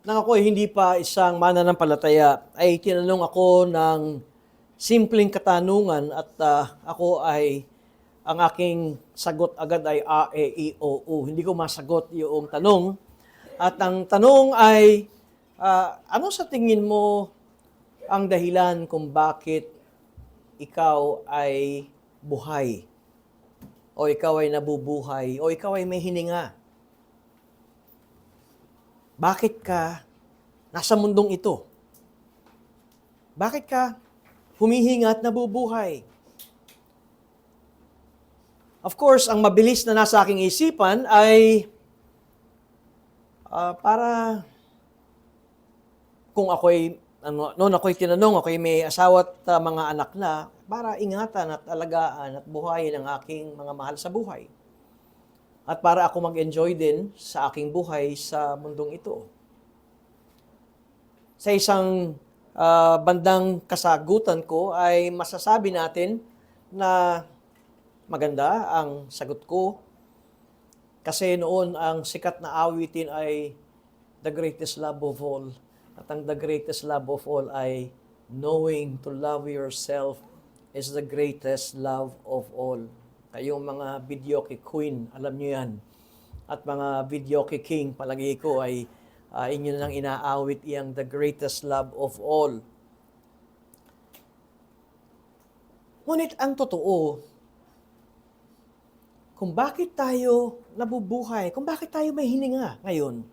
nang ako ay hindi pa isang mananampalataya, ay tinanong ako ng simpleng katanungan at ako ay ang aking sagot agad ay A, E, I, O, U. Hindi ko masagot yung tanong. At ang tanong ay, ano sa tingin mo ang dahilan kung bakit ikaw ay buhay? O ikaw ay nabubuhay? O ikaw ay may hininga? Bakit ka nasa mundong ito? Bakit ka humihinga at nabubuhay? Of course, ang mabilis na nasa aking isipan ay para kung ako'y, noon ako'y tinanong, ako'y may asawa at mga anak na, para ingatan at alagaan at buhayin ang aking mga mahal sa buhay. At para ako mag-enjoy din sa aking buhay sa mundong ito. Sa isang bandang kasagutan ko ay masasabi natin na maganda ang sagot ko kasi noon ang sikat na awitin ay The Greatest Love of All. At ang the greatest love of all ay knowing to love yourself is the greatest love of all. Kayong mga videoke queen, alam nyo yan. At mga videoke king, palagi ko ay inyo nang inaawit iyang the greatest love of all. Ngunit ang totoo, kung bakit tayo nabubuhay, kung bakit tayo may hininga ngayon,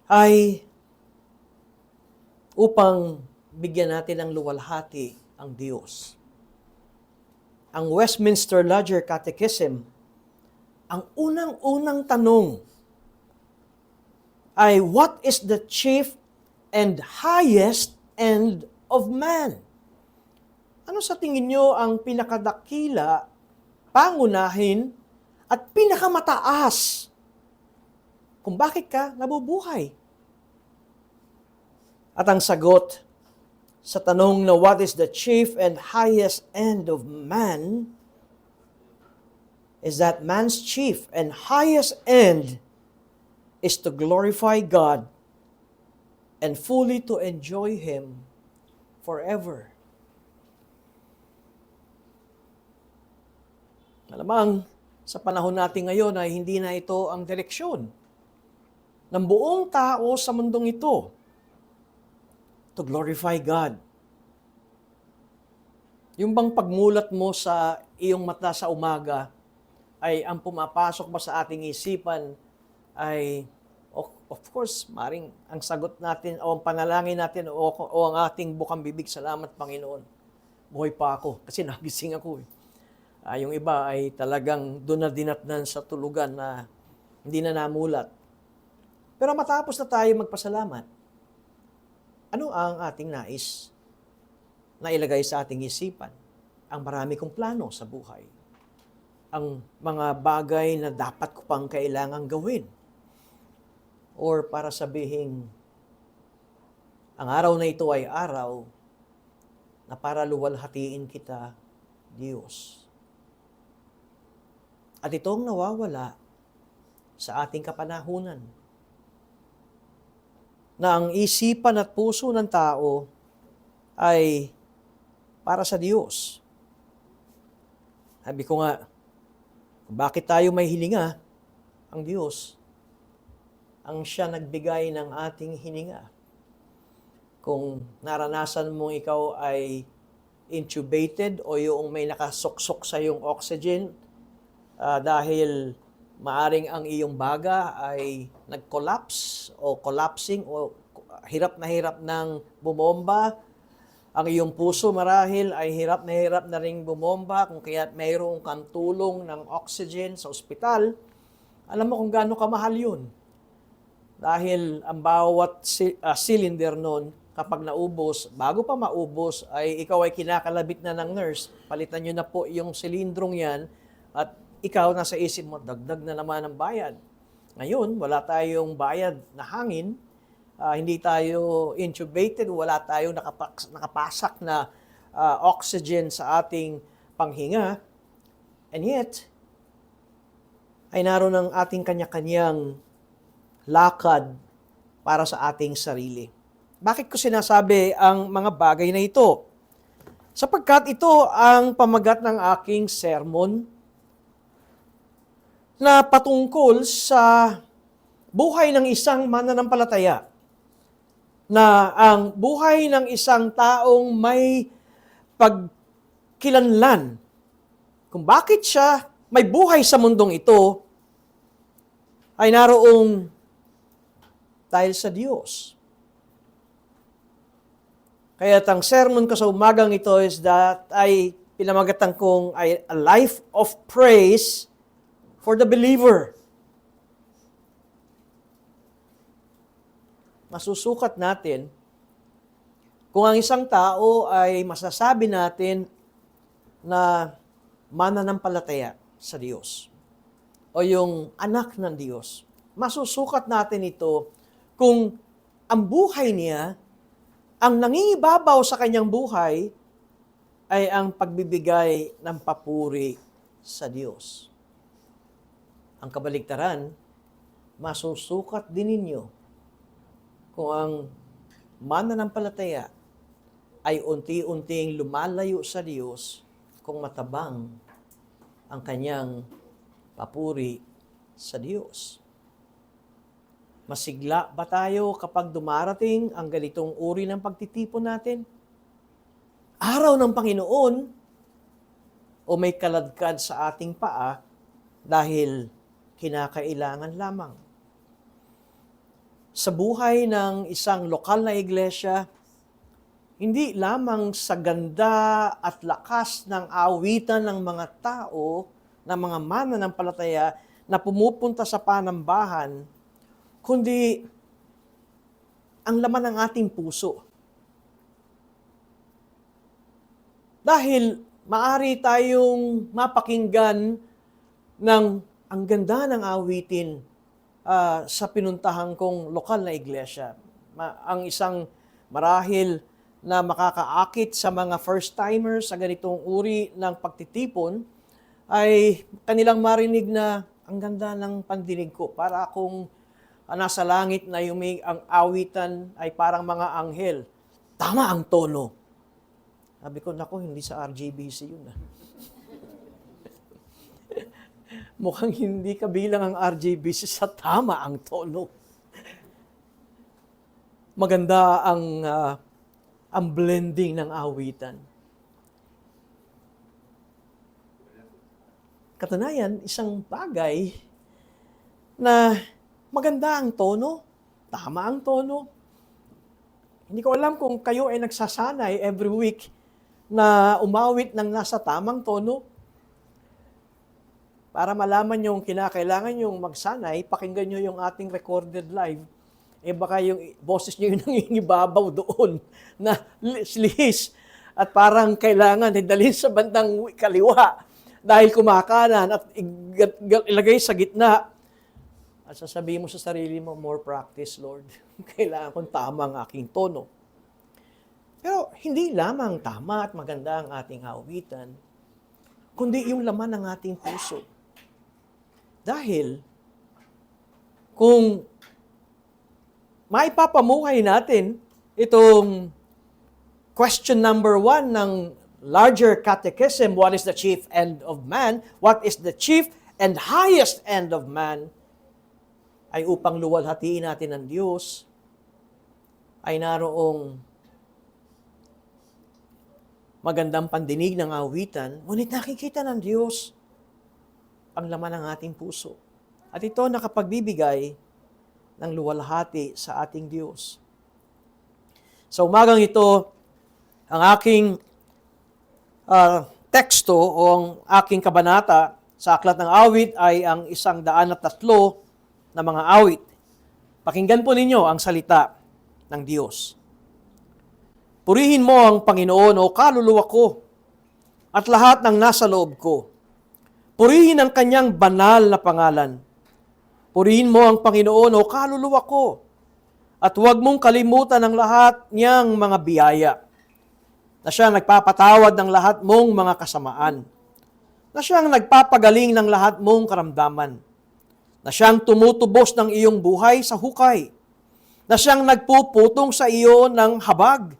ay upang bigyan natin ng luwalhati ang Diyos. Ang Westminster Larger Catechism, ang unang-unang tanong ay, what is the chief and highest end of man? Ano sa tingin nyo ang pinakadakila, pangunahin, at pinakamataas kung bakit ka nabubuhay? At ang sagot sa tanong na what is the chief and highest end of man is that man's chief and highest end is to glorify God and fully to enjoy Him forever. Malamang sa panahon natin ngayon ay hindi na ito ang direksyon ng buong tao sa mundong ito, to glorify God. Yung bang pagmulat mo sa iyong mata sa umaga, ay ang pumapasok ba sa ating isipan ay, of course, maring ang sagot natin o ang panalangin natin o ang ating bukang bibig, salamat Panginoon, buhay pa ako kasi nagising ako. Yung iba ay talagang doon na dinatnan sa tulugan na hindi na namulat. Pero matapos na tayo magpasalamat, ano ang ating nais na ilagay sa ating isipan? Ang marami kong plano sa buhay. Ang mga bagay na dapat ko pang kailangang gawin. Or para sabihin, ang araw na ito ay araw na para luwalhatiin kita, Diyos. At itong nawawala sa ating kapanahunan, na ang isipan at puso ng tao ay para sa Diyos. Sabi ko nga, bakit tayo may hilinga? Ang Diyos, ang Siya nagbigay ng ating hininga. Kung naranasan mong ikaw ay intubated o yung may nakasuksok sa yung oxygen dahil maaring ang iyong baga ay nag-collapse o collapsing o hirap ng bumomba. Ang iyong puso marahil ay hirap na ring bumomba kung kaya mayroong kang tulong ng oxygen sa ospital. Alam mo kung gaano kamahal yun. Dahil ang bawat cylinder nun, kapag naubos, bago pa maubos, ay ikaw ay kinakalabit na ng nurse, palitan nyo na po yung silindrong yan, at ikaw nasa isip mo, dagdag na naman ang bayad. Ngayon, wala tayong bayad na hangin, hindi tayo intubated, wala tayong nakapasak na oxygen sa ating panghinga. And yet, ay naroon ang ating kanya-kanyang lakad para sa ating sarili. Bakit ko sinasabi ang mga bagay na ito? Sapagkat ito ang pamagat ng aking sermon na patungkol sa buhay ng isang mananampalataya, na ang buhay ng isang taong may pagkilanlan kung bakit siya may buhay sa mundong ito ay naroong dahil sa Diyos. Kaya ang sermon ko sa umagang ito is that ay pinamagatan kong ay a life of praise for the believer. Masusukat natin kung ang isang tao ay masasabi natin na mananampalataya sa Diyos o yung anak ng Diyos. Masusukat natin ito kung ang buhay niya, ang nangingibabaw sa kanyang buhay ay ang pagbibigay ng papuri sa Diyos. Ang kabaligtaran, masusukat din ninyo kung ang mananampalataya ay unti-unting lumalayo sa Diyos kung matabang ang kanyang papuri sa Diyos. Masigla ba tayo kapag dumarating ang ganitong uri ng pagtitipon natin? Araw ng Panginoon o may kaladkad sa ating paa dahil kinakailangan lamang? Sa buhay ng isang lokal na iglesia, hindi lamang sa ganda at lakas ng awitan ng mga tao, ng mga mananampalataya na pumupunta sa panambahan, kundi ang laman ng ating puso. Dahil maaari tayong mapakinggan ng ang ganda ng awitin sa pinuntahan kong lokal na iglesia. Ang isang marahil na makakaakit sa mga first-timers sa ganitong uri ng pagtitipon ay kanilang marinig na ang ganda ng pandinig ko. Para akong nasa langit na ang awitan ay parang mga anghel. Tama ang tono. Sabi ko, naku, hindi sa RGBC yun. Mukhang hindi kabilang ang RGBC sa tama ang tono. Maganda ang blending ng awitan. Katunayan, isang bagay na maganda ang tono, tama ang tono. Hindi ko alam kung kayo ay nagsasanay every week na umawit ng nasa tamang tono. Para malaman yung kinakailangan yung magsanay, pakinggan nyo yung ating recorded live. Baka yung boses nyo yung nangingibabaw doon na lihis at parang kailangan dalhin sa bandang kaliwa dahil kumakanan at ilagay sa gitna. At sasabihin mo sa sarili mo, more practice, Lord. Kailangan kong tama ang aking tono. Pero hindi lamang tama at maganda ang ating awitan, kundi yung laman ng ating puso. Dahil kung maipapamuhay natin itong question number 1 ng larger catechism, what is the chief end of man? What is the chief and highest end of man? Ay upang luwalhatiin natin ang Diyos, ay naroong magandang pandinig ng awitan, ngunit nakikita ng Diyos ang laman ng ating puso. At ito nakapagbibigay ng luwalhati sa ating Diyos. Sa umagang ito, ang aking teksto o ang aking kabanata sa Aklat ng Awit ay ang 103 na mga awit. Pakinggan po ninyo ang salita ng Diyos. Purihin mo ang Panginoon o kaluluwa ko at lahat ng nasa loob ko. Purihin ang kanyang banal na pangalan. Purihin mo ang Panginoon o kaluluwa ko at huwag mong kalimutan ang lahat niyang mga biyaya, na siyang nagpapatawad ng lahat mong mga kasamaan, na siyang nagpapagaling ng lahat mong karamdaman, na siyang tumutubos ng iyong buhay sa hukay, na siyang nagpuputong sa iyo ng habag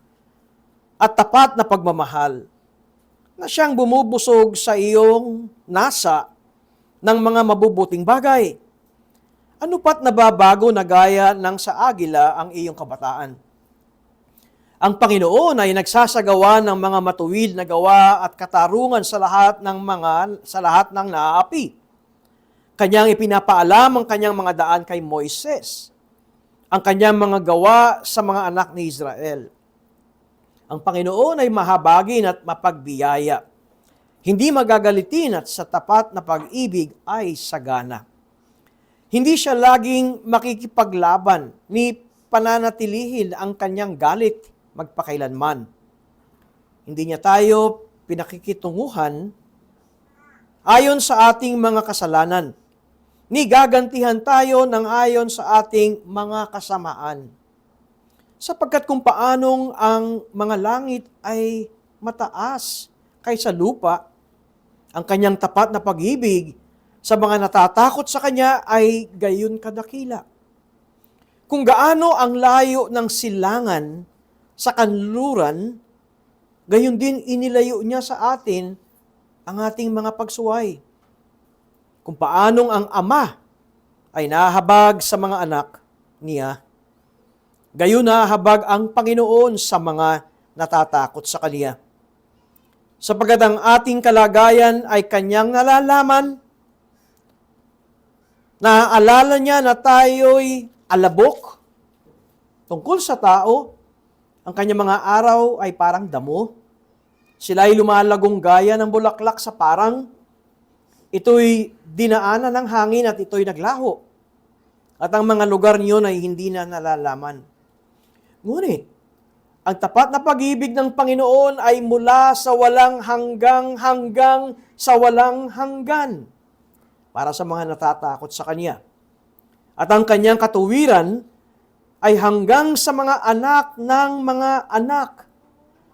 at tapat na pagmamahal, na siyang bumubusog sa iyong nasa ng mga mabubuting bagay. Ano pat nababago na gaya ng sa agila ang iyong kabataan? Ang Panginoon ay nagsasagawa ng mga matuwid na gawa at katarungan sa lahat ng naaapi. Kanyang ipinapaalam ang kanyang mga daan kay Moises, ang kanyang mga gawa sa mga anak ni Israel. Ang Panginoon ay mahabagin at mapagbiyaya, hindi magagalitin at sa tapat na pag-ibig ay sagana. Hindi siya laging makikipaglaban ni pananatilihin ang kanyang galit magpakailanman. Hindi niya tayo pinakikitunguhan ayon sa ating mga kasalanan, ni gagantihan tayo ng ayon sa ating mga kasamaan. Sapagkat kung paanong ang mga langit ay mataas kaysa lupa, ang kanyang tapat na pag-ibig sa mga natatakot sa kanya ay gayon kadakila. Kung gaano ang layo ng silangan sa kanluran, gayon din inilayo niya sa atin ang ating mga pagsuway. Kung paanong ang Ama ay nahabag sa mga anak niya, gayon nahabag ang Panginoon sa mga natatakot sa Kanya. Sapagkat ang ating kalagayan ay Kanyang nalalaman, naaalala niya na tayo'y alabok tungkol sa tao. Ang kanyang mga araw ay parang damo. Sila ay lumalagong gaya ng bulaklak sa parang. Ito'y dinaanan ng hangin at ito'y naglaho. At ang mga lugar niyon ay hindi na nalalaman. Ngunit, ang tapat na pag-ibig ng Panginoon ay mula sa walang hanggang sa walang hanggan para sa mga natatakot sa Kanya. At ang Kanyang katuwiran ay hanggang sa mga anak ng mga anak,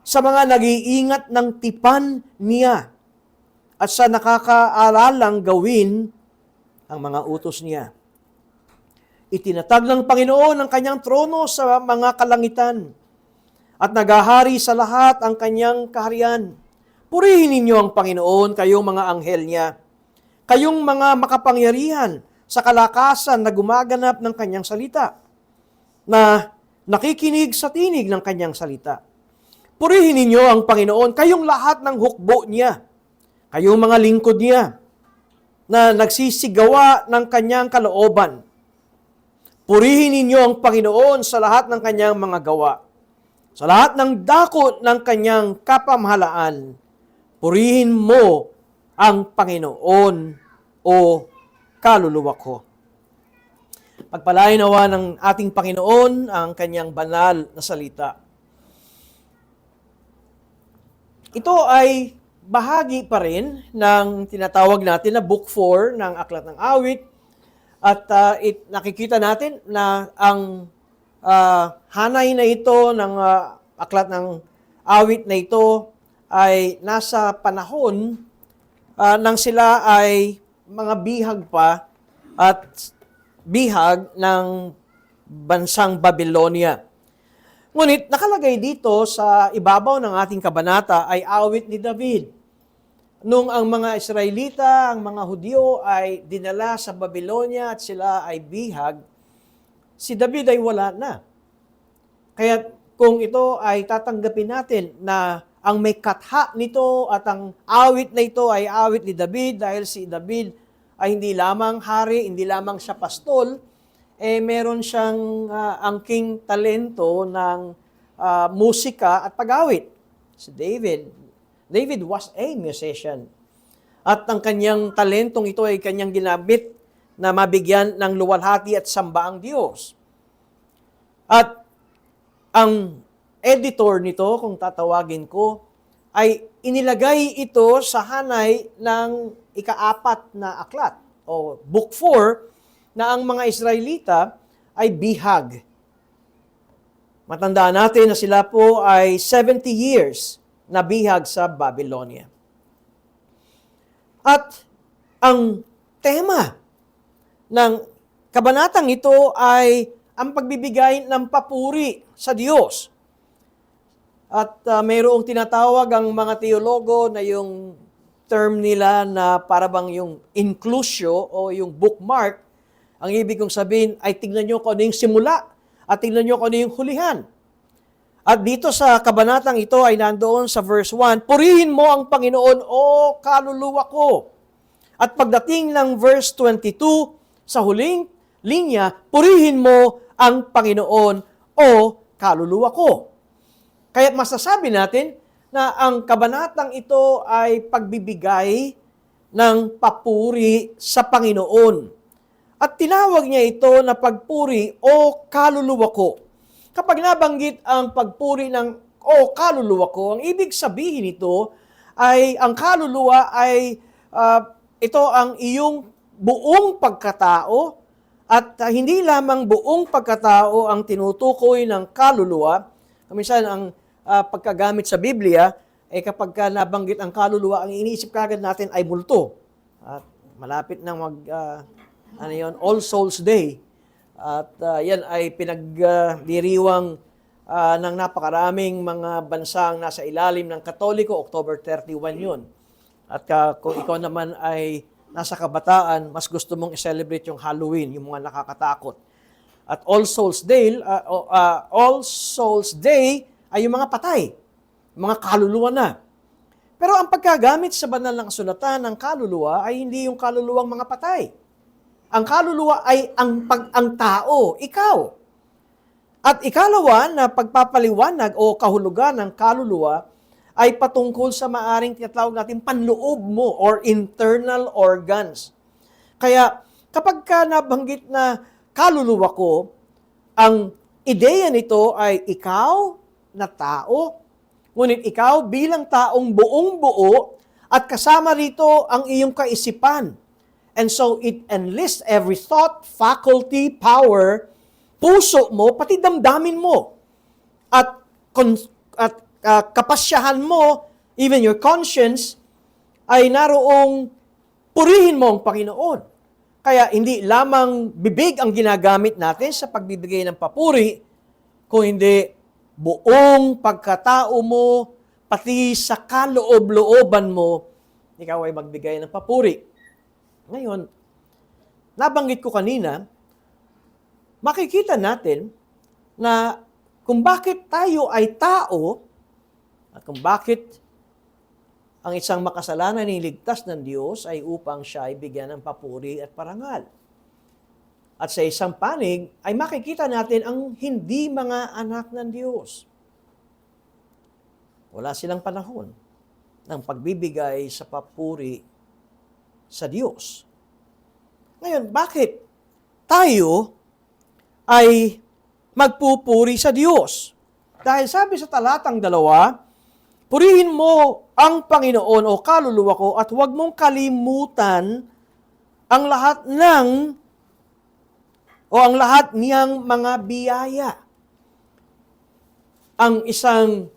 sa mga nag-iingat ng tipan niya, at sa nakakaaralang gawin ang mga utos niya. Itinatag ng Panginoon ang kanyang trono sa mga kalangitan, at naghahari sa lahat ang kanyang kaharian. Purihin ninyo ang Panginoon, kayong mga anghel niya, kayong mga makapangyarihan sa kalakasan na gumaganap ng kanyang salita, na nakikinig sa tinig ng kanyang salita. Purihin ninyo ang Panginoon, kayong lahat ng hukbo niya, kayong mga lingkod niya, na nagsisigawa ng kanyang kalooban. Purihin ninyo ang Panginoon sa lahat ng kanyang mga gawa, sa lahat ng dako ng kanyang kapamahalaan. Purihin mo ang Panginoon, o kaluluwa ko. Pagpalain nawa ng ating Panginoon ang kanyang banal na salita. Ito ay bahagi pa rin ng tinatawag natin na Book 4 ng Aklat ng Awit. At nakikita natin na ang hanay na ito ng Aklat ng Awit na ito ay nasa panahon nang sila ay mga bihag pa at bihag ng bansang Babylonia. Ngunit nakalagay dito sa ibabaw ng ating kabanata ay awit ni David. Nung ang mga Israelita, ang mga Hudyo ay dinala sa Babylonia at sila ay bihag, si David ay wala na. Kaya kung ito ay tatanggapin natin na ang may katha nito at ang awit na ito ay awit ni David dahil si David ay hindi lamang hari, hindi lamang siya pastol, meron siyang angking talento ng musika at pag-awit. Si David was a musician. At ang kanyang talentong ito ay kanyang ginamit na mabigyan ng luwalhati at samba ang Diyos. At ang editor nito, kung tatawagin ko, ay inilagay ito sa hanay ng ika-4 na aklat o Book 4 na ang mga Israelita ay bihag. Matandaan natin na sila po ay 70 years na bihag sa Babylonia. At ang tema ng kabanatang ito ay ang pagbibigay ng papuri sa Diyos. At mayroong tinatawag ang mga teologo na yung term nila na para bang yung inclusio o yung bookmark. Ang ibig kong sabihin ay tignan nyo kung ano yung simula at tignan nyo kung ano yung hulihan. At dito sa kabanatang ito ay nandoon sa verse 1, purihin mo ang Panginoon o kaluluwa ko. At pagdating ng verse 22, sa huling linya, purihin mo ang Panginoon o kaluluwa ko. Kaya masasabi natin na ang kabanatang ito ay pagbibigay ng papuri sa Panginoon. At tinawag niya ito na pagpuri o kaluluwa ko. Kapag nabanggit ang pagpuri ng o kaluluwa ko, ang ibig sabihin nito ay ang kaluluwa ay ito ang iyong buong pagkatao at hindi lamang buong pagkatao ang tinutukoy ng kaluluwa. Minsan ang pagkagamit sa Biblia, kapag nabanggit ang kaluluwa, ang iniisip kagad natin ay multo. At malapit na All Souls Day. At yan ay pinagdiriwang ng napakaraming mga bansang nasa ilalim ng Katoliko, October 31 yun. At kung ikaw naman ay nasa kabataan, mas gusto mong i-celebrate yung Halloween, yung mga nakakatakot. At All Souls Day ay yung mga patay, mga kaluluwa na. Pero ang pagkagamit sa banal na kasulatan ng kaluluwa ay hindi yung kaluluwang mga patay. Ang kaluluwa ay ang tao, ikaw. At ikalawa na pagpapaliwanag o kahulugan ng kaluluwa ay patungkol sa maaring tinatawag natin panloob mo or internal organs. Kaya kapag nabanggit na kaluluwa ko, ang ideya nito ay ikaw na tao, ngunit ikaw bilang taong buong buo at kasama rito ang iyong kaisipan. And so it enlists every thought, faculty, power, puso mo, pati damdamin mo. At kapasyahan mo, even your conscience, ay naroong purihin mo ang Panginoon. Kaya hindi lamang bibig ang ginagamit natin sa pagbibigay ng papuri, kung hindi buong pagkatao mo, pati sa kaloob-looban mo, ikaw ay magbigay ng papuri. Ngayon, nabanggit ko kanina, makikita natin na kung bakit tayo ay tao at kung bakit ang isang makasalanan niligtas ng Diyos ay upang siya ay bigyan ng papuri at parangal. At sa isang panig ay makikita natin ang hindi mga anak ng Diyos. Wala silang panahon ng pagbibigay sa papuri sa Diyos. Ngayon, bakit tayo ay magpupuri sa Diyos? Dahil sabi sa talatang 2, purihin mo ang Panginoon o kaluluwa ko at huwag mong kalimutan ang lahat niyang mga biyaya. Ang isang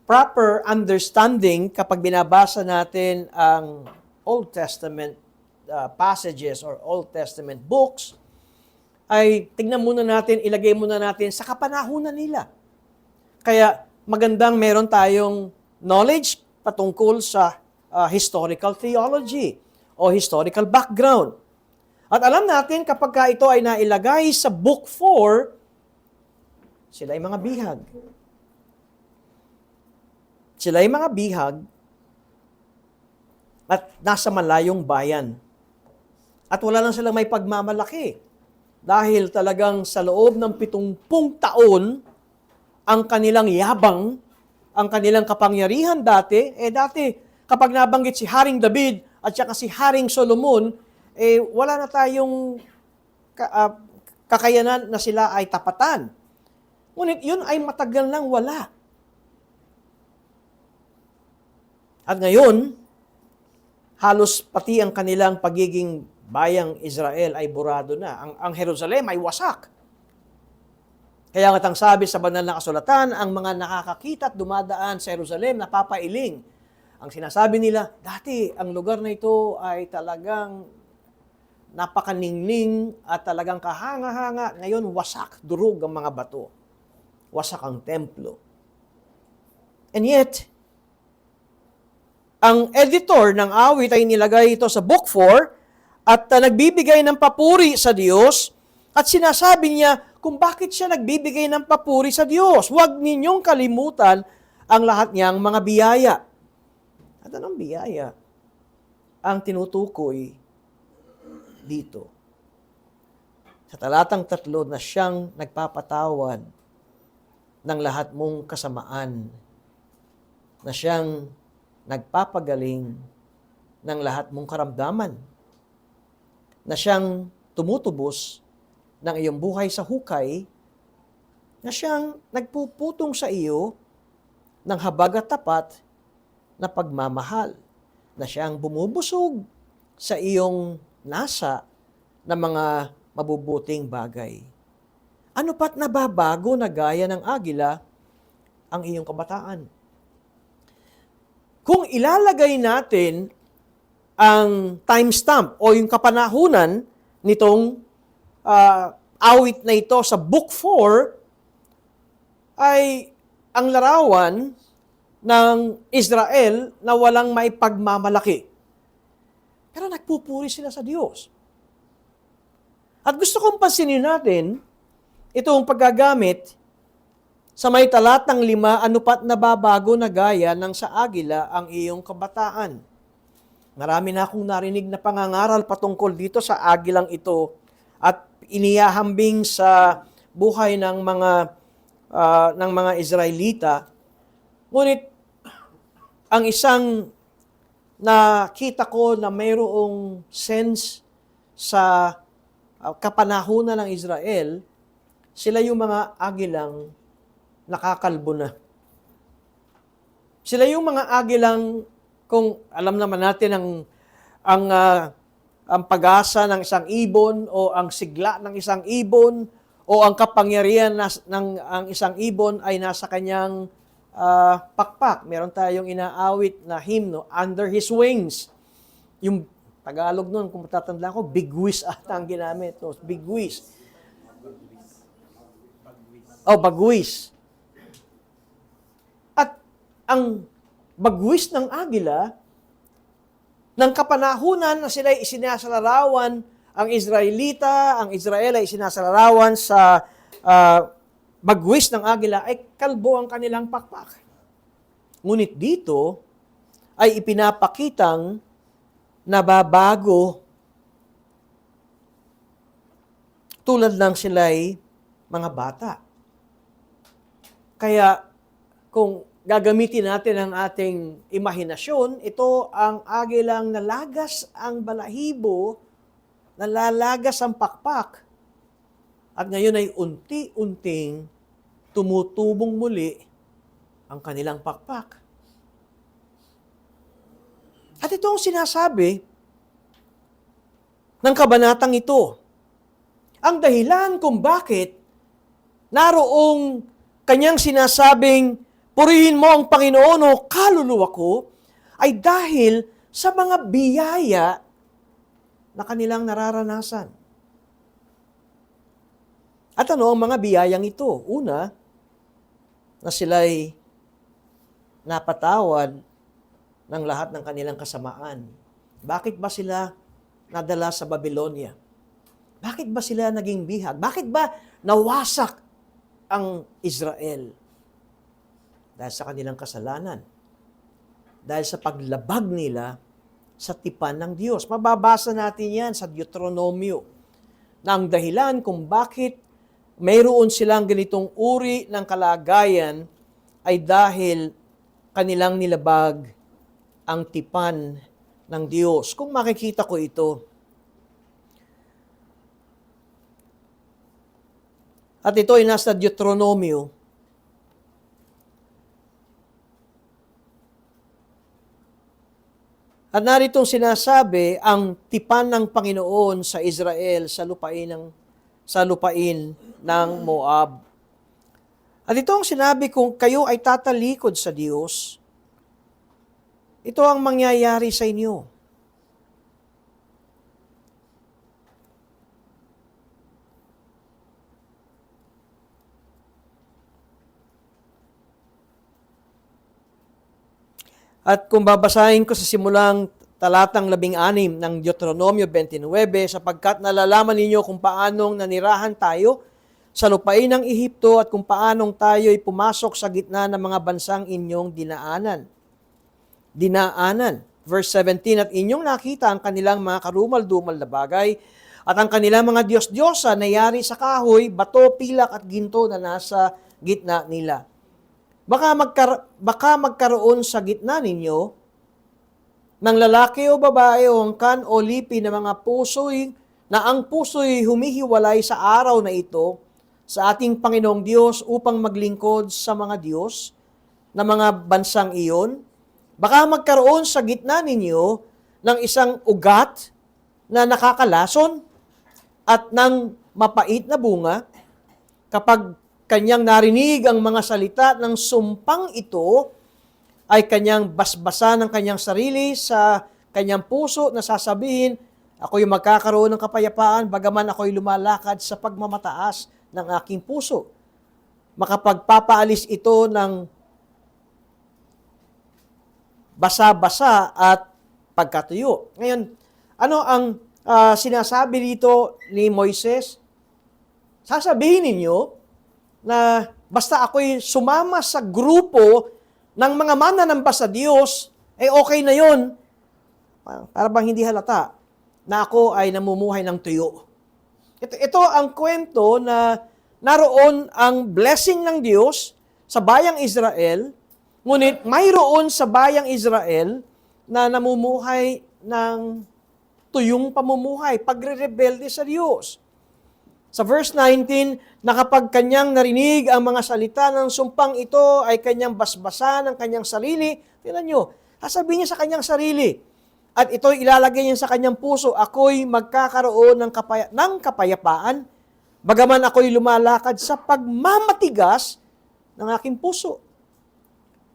proper understanding kapag binabasa natin ang Old Testament passages or Old Testament books, ay tignan muna natin, ilagay muna natin sa kapanahunan nila. Kaya magandang meron tayong knowledge patungkol sa historical theology o historical background. At alam natin kapag ito ay nailagay sa Book 4, sila ay mga bihag. Sila ay mga bihag at nasa malayong bayan. At wala lang silang may pagmamalaki. Dahil talagang sa loob ng 70 taon, ang kanilang yabang, ang kanilang kapangyarihan dati kapag nabanggit si Haring David at saka si Haring Solomon, wala na tayong kakayanan na sila ay tapatan. Ngunit yun ay matagal nang wala. At ngayon, halos pati ang kanilang pagiging bayang Israel ay burado na. Ang Jerusalem ay wasak. Kaya nga sabi sa banal na kasulatan, ang mga nakakakita at dumadaan sa Jerusalem napapailing. Ang sinasabi nila, dati ang lugar na ito ay talagang napakaningning at talagang kahanga-hanga. Ngayon, wasak, durog ang mga bato. Wasak ang templo. And yet, ang editor ng awit ay nilagay ito sa Book 4 at nagbibigay ng papuri sa Diyos at sinasabi niya kung bakit siya nagbibigay ng papuri sa Diyos. Huwag ninyong kalimutan ang lahat niyang mga biyaya. At anong biyaya ang tinutukoy dito? Sa talatang 3 na siyang nagpapatawad ng lahat mong kasamaan, na siyang nagpapagaling ng lahat mong karamdaman, na siyang tumutubos ng iyong buhay sa hukay, na siyang nagpuputong sa iyo ng habag at tapat na pagmamahal, na siyang bumubusog sa iyong nasa ng mga mabubuting bagay. Ano pat nababago na gaya ng agila ang iyong kabataan? Kung ilalagay natin ang timestamp o yung kapanahunan nitong awit na ito sa Book 4, ay ang larawan ng Israel na walang may pagmamalaki. Pero nagpupuri sila sa Diyos. At gusto kong pansinin natin itong paggagamit sa may talatang 5, ano pat nababago na gaya ng sa agila ang iyong kabataan. Marami na akong narinig na pangangaral patungkol dito sa agilang ito at inihahambing sa buhay ng mga Israelita. Ngunit ang isang nakita ko na mayroong sense sa kapanahunan ng Israel, sila yung mga agilang nakakalbo na. Sila yung mga agilang, kung alam naman natin ang pag-asa ng isang ibon o ang sigla ng isang ibon o ang kapangyarihan ng ang isang ibon ay nasa kanyang pakpak. Meron tayong inaawit na hymno, Under His Wings. Yung Tagalog nun, kung matatanda ko, bigwis ata ang ginamit. No? Bigwis. Bagwis. At ang bagwis ng agila, ng kapanahunan na sila isinasalarawan, ang Israel ay isinasalarawan sa bagwis ng agila, ay kalbo ang kanilang pakpak. Ngunit dito ay ipinapakitang nababago tulad ng sila'y mga bata. Kaya kung gagamitin natin ang ating imahinasyon, ito ang agilang nalagas ang balahibo, nalalagas ang pakpak, at ngayon ay unti-unting tumutubong muli ang kanilang pakpak. At ito ang sinasabi ng kabanatang ito. Ang dahilan kung bakit naroong kanyang sinasabing, purihin mo ang Panginoon o kaluluwa ko, ay dahil sa mga biyaya na kanilang nararanasan. At ano ang mga biyayang ito? Una, na sila'y napatawad ng lahat ng kanilang kasamaan. Bakit ba sila nadala sa Babylonia? Bakit ba sila naging bihag? Bakit ba nawasak ang Israel? Dahil sa kanilang kasalanan. Dahil sa paglabag nila sa tipan ng Diyos. Mababasa natin yan sa Deuteronomio. Na ang dahilan kung bakit mayroon silang ganitong uri ng kalagayan ay dahil kanilang nilabag ang tipan ng Diyos. Kung makikita ko ito, at ito ay nasa Deuteronomio, at naritong sinasabi ang tipan ng Panginoon sa Israel sa lupain ng Moab. At ito ang sinabi, kung kayo ay tatalikod sa Diyos, ito ang mangyayari sa inyo. At kung babasahin ko sa simulang talatang 16 ng Deuteronomio 29, sapagkat nalalaman ninyo kung paanong nanirahan tayo sa lupain ng Ehipto at kung paanong tayo'y pumasok sa gitna ng mga bansang inyong dinaanan. Verse 17, at inyong nakita ang kanilang mga karumal-dumal na bagay at ang kanilang mga Diyos-Diyosa na yari sa kahoy, bato, pilak at ginto na nasa gitna nila. Baka magkaroon sa gitna ninyo ng lalaki o babae o angkan o lipi na mga puso'y na ang puso'y humihiwalay sa araw na ito sa ating Panginoong Diyos upang maglingkod sa mga Diyos na mga bansang iyon. Baka magkaroon sa gitna ninyo ng isang ugat na nakakalason at ng mapait na bunga kapag kanyang narinig ang mga salita ng sumpang ito, ay kanyang basbasa ng kanyang sarili sa kanyang puso na sasabihin, ako'y magkakaroon ng kapayapaan bagaman ako'y lumalakad sa pagmamataas ng aking puso. Makapagpapaalis ito ng basa-basa at pagkatuyo. Ngayon, ano ang sinasabi dito ni Moises? Sasabihin ninyo na basta ako'y sumama sa grupo ng mga mananamba sa Diyos, okay na yon. Para bang hindi halata na ako ay namumuhay ng tuyo. Ito ang kwento na naroon ang blessing ng Diyos sa bayang Israel, ngunit mayroon sa bayang Israel na namumuhay ng tuyong pamumuhay, pagre-rebelde sa Diyos. Sa verse 19, na kapag kanyang narinig ang mga salita ng sumpang ito ay kanyang basbasa ng kanyang sarili, tingnan nyo, sasabihin niya sa kanyang sarili, at ito'y ilalagay niya sa kanyang puso, ako'y magkakaroon ng kapayapaan, bagaman ako'y lumalakad sa pagmamatigas ng aking puso.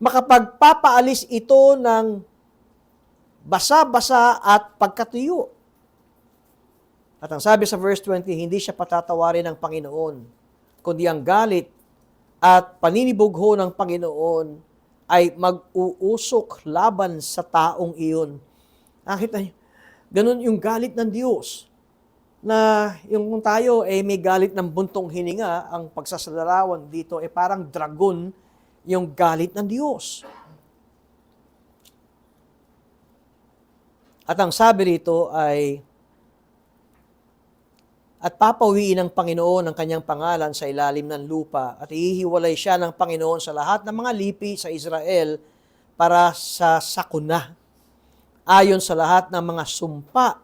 Makapagpapaalis ito ng basa-basa at pagkatuyo. At ang sabi sa verse 20, hindi siya patatawarin ng Panginoon, kundi ang galit at paninibugho ng Panginoon ay mag-uusok laban sa taong iyon. Nakita niyo, ganun yung galit ng Diyos. Na yung kung tayo may galit ng buntong hininga, ang pagsasalarawan dito parang dragon yung galit ng Diyos. At ang sabi rito ay, at papawiin ng Panginoon ang kanyang pangalan sa ilalim ng lupa at ihiwalay siya ng Panginoon sa lahat ng mga lipi sa Israel para sa sakuna, ayon sa lahat ng mga sumpa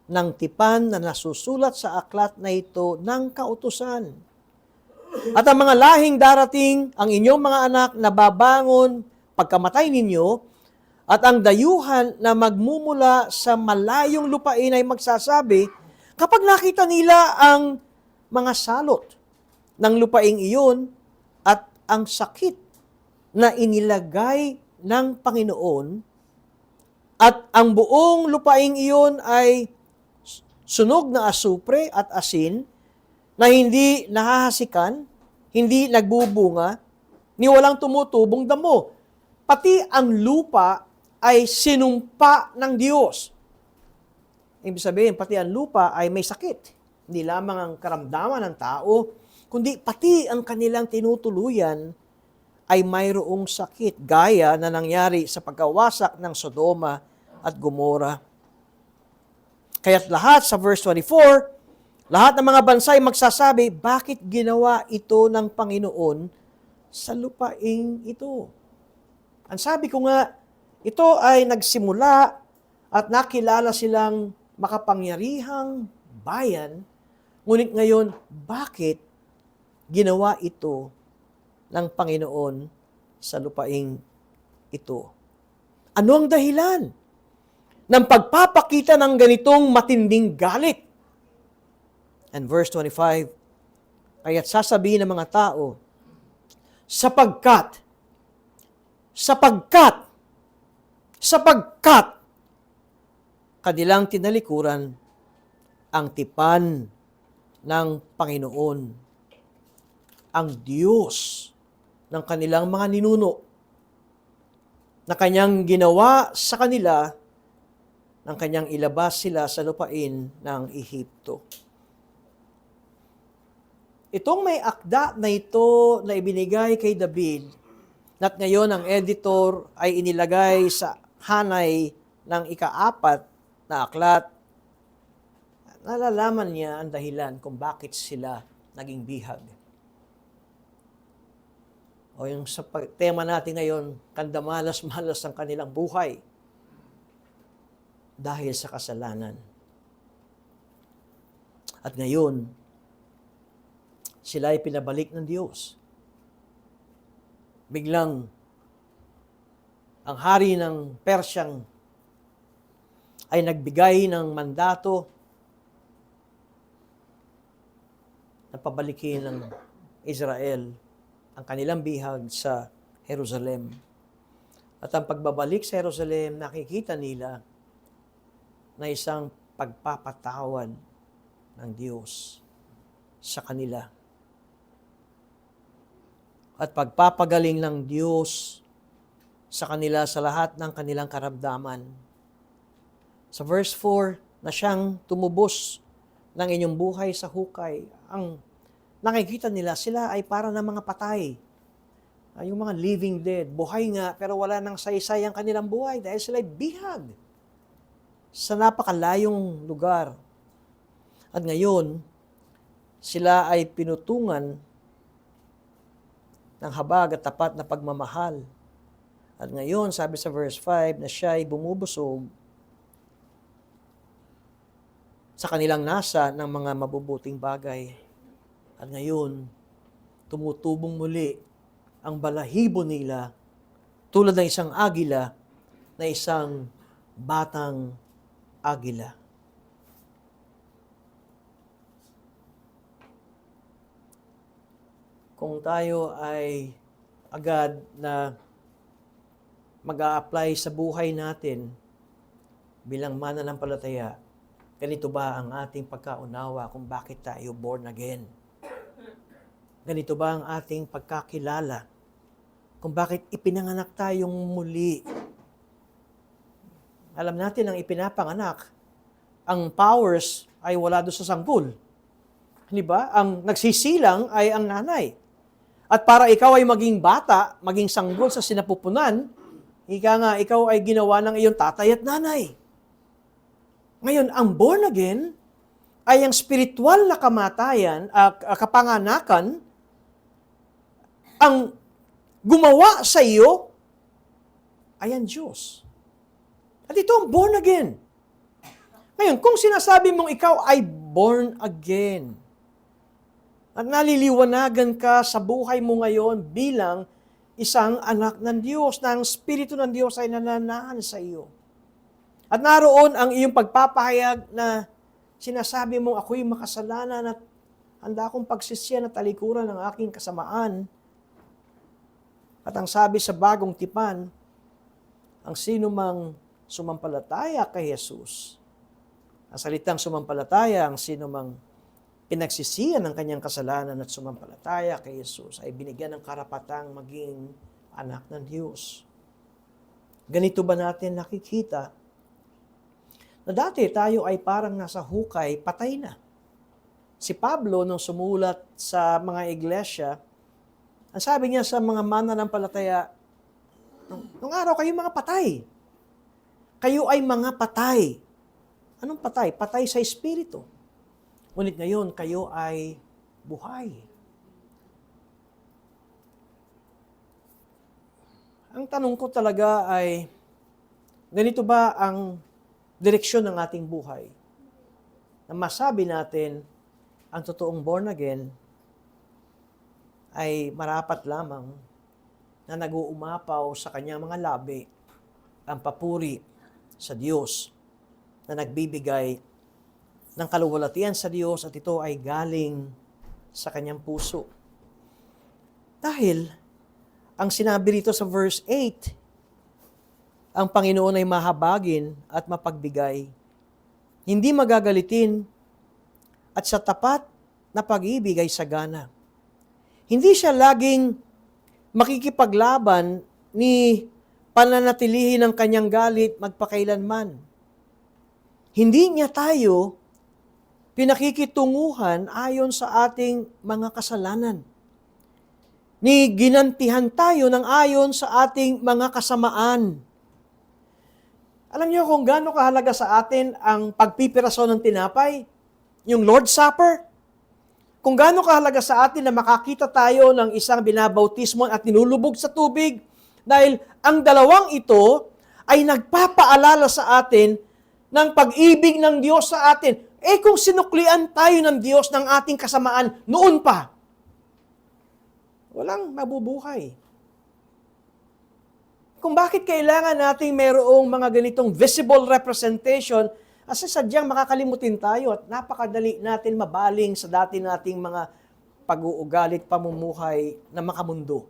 ng tipan na nasusulat sa aklat na ito ng kautusan. At ang mga lahing darating, ang inyong mga anak na babangon pagkamatay ninyo, at ang dayuhan na magmumula sa malayong lupain ay magsasabi, kapag nakita nila ang mga salot ng lupaing iyon at ang sakit na inilagay ng Panginoon at ang buong lupaing iyon ay sunog na asupre at asin na hindi nahahasikan, hindi nagbubunga, ni walang tumutubong damo. Pati ang lupa ay sinumpa ng Diyos. Ibig sabihin, pati ang lupa ay may sakit. Hindi lamang ang karamdaman ng tao, kundi pati ang kanilang tinutuluyan ay mayroong sakit, gaya na nangyari sa pagkawasak ng Sodoma at Gomora. Kaya't lahat sa verse 24, lahat ng mga bansa ay magsasabi, bakit ginawa ito ng Panginoon sa lupaing ito? Ang sabi ko nga, ito ay nagsimula at nakilala silang makapangyarihang bayan, ngunit ngayon, bakit ginawa ito ng Panginoon sa lupaing ito? Ano ang dahilan ng pagpapakita ng ganitong matinding galit? And verse 25, kaya't sasabihin ng mga tao, sapagkat kanilang tinalikuran ang tipan ng Panginoon, ang Diyos ng kanilang mga ninuno. na kanyang ginawa sa kanila nang kanyang ilabas sila sa lupain ng Ehipto. Itong may akda na ito na ibinigay kay David, at ngayon ang editor ay inilagay sa hanay ng ika-4 na aklat, nalalaman niya ang dahilan kung bakit sila naging bihag. O yung sa tema natin ngayon, kandamalas-malas ang kanilang buhay dahil sa kasalanan. At ngayon, sila ay pinabalik ng Diyos. Biglang, ang hari ng Persyang ay nagbigay ng mandato na pabalikin ng Israel ang kanilang bihag sa Jerusalem. At ang pagbabalik sa Jerusalem, nakikita nila na isang pagpapatawad ng Diyos sa kanila. At pagpapagaling ng Diyos sa kanila sa lahat ng kanilang karamdaman. Sa verse 4, na siyang tumubos ng inyong buhay sa hukay, ang nakikita nila, sila ay para ng mga patay. Yung mga living dead, buhay nga, pero wala nang saysay ang kanilang buhay dahil sila ay bihag sa napakalayong lugar. At ngayon, sila ay pinutungan ng habag at tapat na pagmamahal. At ngayon, sabi sa verse 5, na siya ay bumubusog sa kanilang nasa ng mga mabubuting bagay. At ngayon, tumutubong muli ang balahibo nila tulad ng isang agila na isang batang agila. Kung tayo ay agad na mag-a-apply sa buhay natin bilang mananampalataya, ganito ba ang ating pagkaunawa kung bakit tayo born again? Ganito ba ang ating pagkakilala kung bakit ipinanganak tayong muli? Alam natin ang ipinapanganak, ang powers ay wala doon sa sanggol. Di ba? Ang nagsisilang ay ang nanay. At para ikaw ay maging bata, maging sanggol sa sinapupunan, ikaw ay ginawa ng iyong tatay at nanay. Ngayon, ang born again ay ang spiritual na kamatayan, kapanganakan, ang gumawa sa iyo ay ang Diyos. At ito ang born again. Ngayon, kung sinasabi mong ikaw ay born again, at naliliwanagan ka sa buhay mo ngayon bilang isang anak ng Diyos, na ang Espiritu ng Diyos ay nananahan sa iyo. At naroon ang iyong pagpapahayag na sinasabi mong ako'y makasalanan at handa akong pagsisyan at talikuran ng aking kasamaan. At ang sabi sa bagong tipan, ang sino mang sumampalataya kay Jesus, ang salitang sumampalataya, ang sino mang pinagsisiyan ng kanyang kasalanan at sumampalataya kay Jesus ay binigyan ng karapatang maging anak ng Diyos. Ganito ba natin nakikita na dati tayo ay parang nasa hukay, patay na. Si Pablo, nung sumulat sa mga iglesia, ang sabi niya sa mga mananampalataya, nung araw kayo mga patay. Kayo ay mga patay. Anong patay? Patay sa espiritu. Ngunit ngayon, kayo ay buhay. Ang tanong ko talaga ay, ganito ba ang direksyon ng ating buhay? Na masabi natin, ang totoong born again ay marapat lamang na nag-uumapaw sa kanyang mga labi ang papuri sa Diyos na nagbibigay ng kaluwalhatian sa Diyos at ito ay galing sa kanyang puso. Dahil, ang sinabi rito sa verse 8, ang Panginoon ay mahabagin at mapagbigay, hindi magagalitin, at sa tapat na pag-ibig ay sagana. Hindi siya laging makikipaglaban ni pananatilihin ang kanyang galit magpakailanman. Hindi niya tayo pinakikitunguhan ayon sa ating mga kasalanan. Ni ginantihan tayo ng ayon sa ating mga kasamaan. Alam niyo kung gaano kahalaga sa atin ang pagpipiraso ng tinapay? Yung Lord's Supper? Kung gaano kahalaga sa atin na makakita tayo ng isang binabautismo at ninulubog sa tubig? Dahil ang dalawang ito ay nagpapaalala sa atin ng pag-ibig ng Diyos sa atin. Kung sinuklian tayo ng Diyos ng ating kasamaan noon pa, walang mabubuhay. Kung bakit kailangan nating mayroong mga ganitong visible representation, kasi sadyang makakalimutin tayo at napakadali natin mabaling sa dati nating mga pag-uugalit, pamumuhay na makamundo.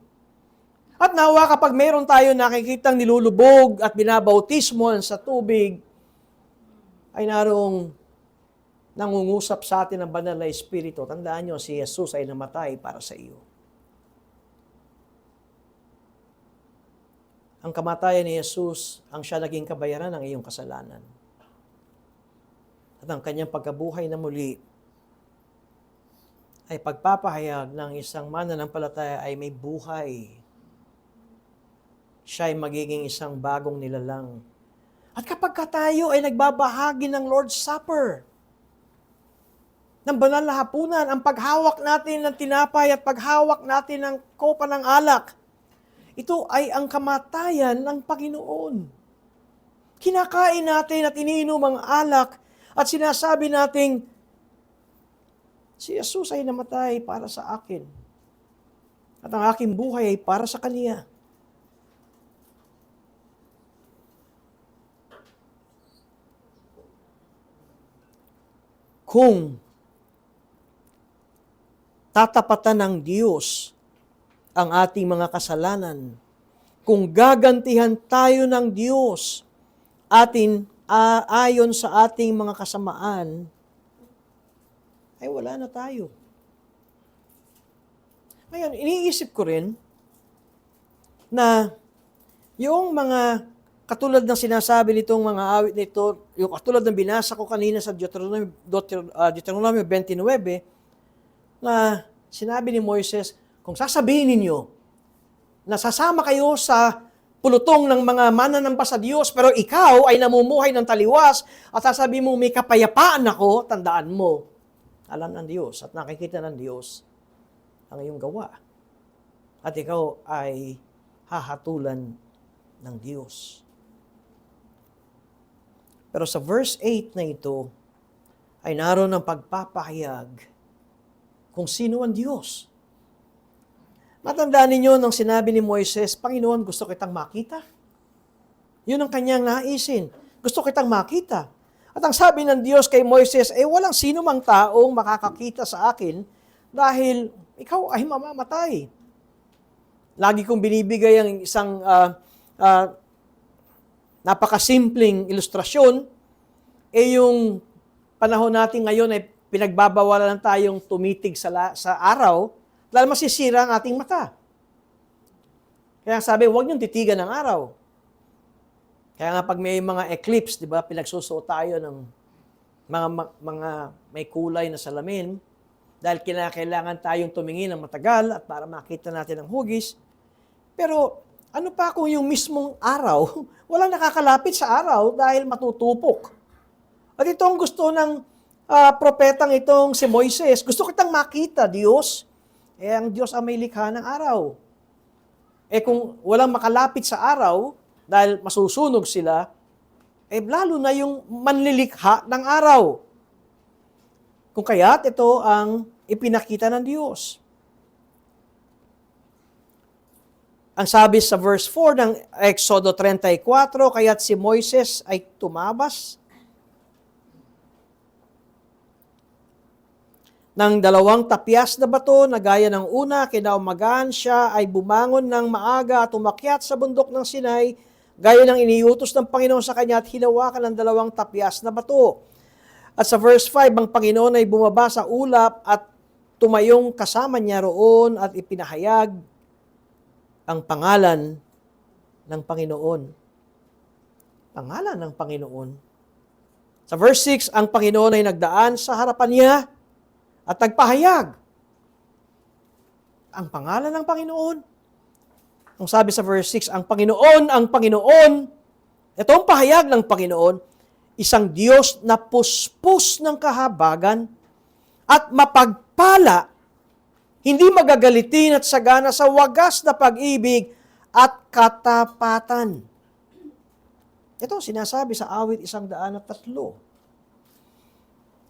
At nawa kapag mayroon tayo nakikitang nilulubog at binabautismo sa tubig, ay narong nangungusap sa atin ang banal na Espiritu. Tandaan nyo, si Jesus ay namatay para sa iyo. Ang kamatayan ni Jesus, ang siya naging kabayaran ng iyong kasalanan. At ang kanyang pagkabuhay na muli ay pagpapahayag ng isang mananampalataya ay may buhay. Siya ay magiging isang bagong nilalang. At kapag tayo ay nagbabahagi ng Lord's Supper, ng banal na hapunan, ang paghawak natin ng tinapay at paghawak natin ng kopa ng alak, ito ay ang kamatayan ng Panginoon. Kinakain natin at iniinom ang alak at sinasabi nating, si Jesus ay namatay para sa akin. At ang aking buhay ay para sa Kaniya. Kung tatapatan ng Diyos ang ating mga kasalanan, kung gagantihan tayo ng Diyos ayon sa ating mga kasamaan, ay wala na tayo. Ngayon, iniisip ko rin na yung mga katulad ng sinasabi nitong mga awit nito, yung katulad ng binasa ko kanina sa Deuteronomio 29, na sinabi ni Moises, kung sasabihin ninyo na sasama kayo sa pulutong ng mga mananamba sa Diyos, pero ikaw ay namumuhay ng taliwas at sasabihin mo, may kapayapaan ako, tandaan mo, alam ng Diyos at nakikita ng Diyos ang iyong gawa. At ikaw ay hahatulan ng Diyos. Pero sa verse 8 na ito, ay naroon ang pagpapahayag kung sino ang Diyos. Matandaan ninyo nung sinabi ni Moises, Panginoon, gusto kitang makita. Yun ang kanyang naisin. Gusto kitang makita. At ang sabi ng Diyos kay Moises, walang sino mang taong makakakita sa akin dahil ikaw ay mamamatay. Lagi kong binibigay ang isang napakasimpleng ilustrasyon, yung panahon natin ngayon ay pinagbabawalan tayong tumitig sa araw, dahil masisira ang ating mata. Kaya sabi, huwag niyong titigan ng araw. Kaya nga pag may mga eclipse, di ba, pinagsusuot tayo ng mga may kulay na salamin, dahil kinakailangan tayong tumingin ng matagal at para makita natin ang hugis. Pero ano pa kung yung mismong araw, walang nakakalapit sa araw dahil matutupok. At ito ang gusto ng propetang itong si Moises. Gusto kitang makita, Diyos. Ang Diyos ang may likha ng araw. Kung walang makalapit sa araw, dahil masusunog sila, lalo na yung manlilikha ng araw. Kung kaya't ito ang ipinakita ng Diyos. Ang sabi sa verse 4 ng Exodo 34, kaya't si Moises ay tumabas ng 2 tapyas na bato na gaya ng una, kinaumagahan siya ay bumangon ng maaga at umakyat sa bundok ng Sinai, gaya ng iniutos ng Panginoon sa kanya at hinawakan ng 2 tapyas na bato. At sa verse 5, ang Panginoon ay bumaba sa ulap at tumayong kasama niya roon at ipinahayag ang pangalan ng Panginoon. Pangalan ng Panginoon. Sa verse 6, ang Panginoon ay nagdaan sa harapan niya at nagpahayag. Ang pangalan ng Panginoon. Ang sabi sa verse 6, ang Panginoon, itong pahayag ng Panginoon, isang Diyos na puspos ng kahabagan at mapagpala, hindi magagalitin at sagana sa wagas na pag-ibig at katapatan. Ito sinasabi sa awit 103.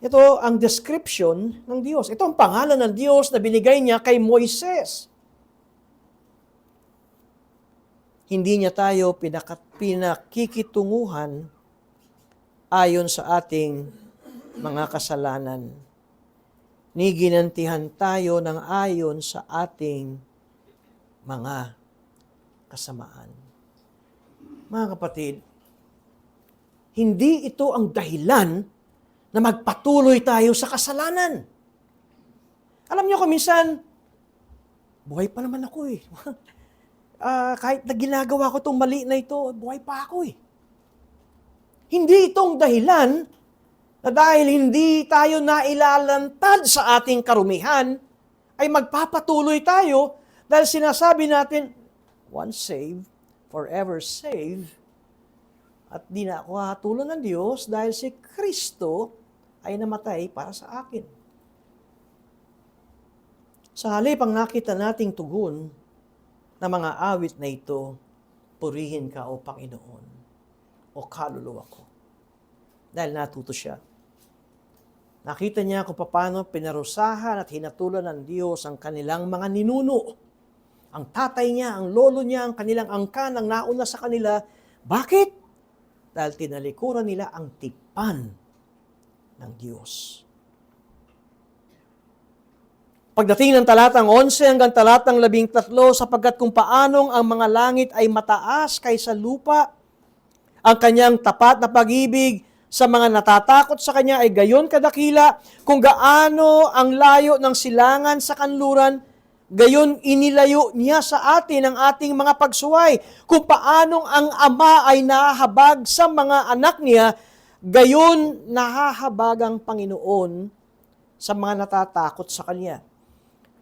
Ito ang description ng Diyos. Ito ang pangalan ng Diyos na binigay niya kay Moises. Hindi niya tayo pinakikitunguhan ayon sa ating mga kasalanan. Ni ginantihan tayo ng ayon sa ating mga kasamaan. Mga kapatid, hindi ito ang dahilan na magpatuloy tayo sa kasalanan. Alam niyo kung minsan, buhay pa naman ako eh. Kahit na ginagawa ko itong mali na ito, buhay pa ako eh. Hindi itong dahilan na dahil hindi tayo nailalantad sa ating karumihan, ay magpapatuloy tayo dahil sinasabi natin, once saved, forever saved, at di na ako hatulon ng Diyos dahil si Kristo ay namatay para sa akin. Sa halip ang nakita nating tugon na mga awit na ito, purihin ka o Panginoon o kaluluwa ko. Dahil natuto siya. Nakita niya kung paano pinarusahan at hinatulan ng Diyos ang kanilang mga ninuno. Ang tatay niya, ang lolo niya, ang kanilang angkan, ang nauna sa kanila. Bakit? Dahil tinalikuran nila ang tipan ng Diyos. Pagdating ng talatang 11 hanggang talatang 13, sapagkat kung paanong ang mga langit ay mataas kaysa lupa, ang kanyang tapat na pag-ibig sa mga natatakot sa kanya ay gayon kadakila, kung gaano ang layo ng silangan sa kanluran, gayon inilayo niya sa atin ang ating mga pagsuway. Kung paanong ang Ama ay nahahabag sa mga anak niya, gayon nahahabag ang Panginoon sa mga natatakot sa Kanya.